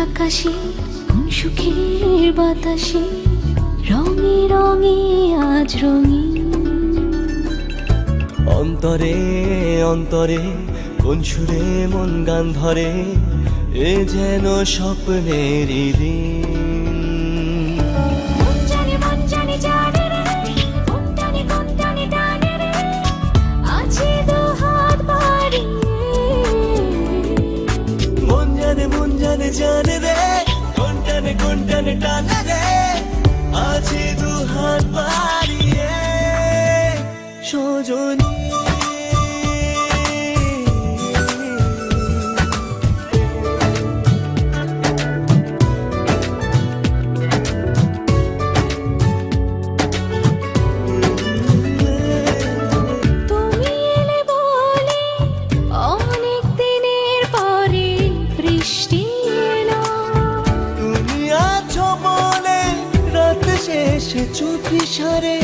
আকাশে কোন সুখের বাতাসে রঙে রঙে আজ রঙিন। অন্তরে অন্তরে কোন সুরে মন গান ধরে, এ যেন স্বপ্নেরই দিন। মন জানে জানে রে, মন টানে টানে রে, আছে দু হাত বাড়িয়ে। মন জানে জানে রে, কোন টানে টানে রে, আছে দু হাত বাড়িয়ে। সজনী তুমি এলে বলে অনেক দিনের পরে বৃষ্টি এলো। তুমি আছো বলে রাত শেষে চুপি সারে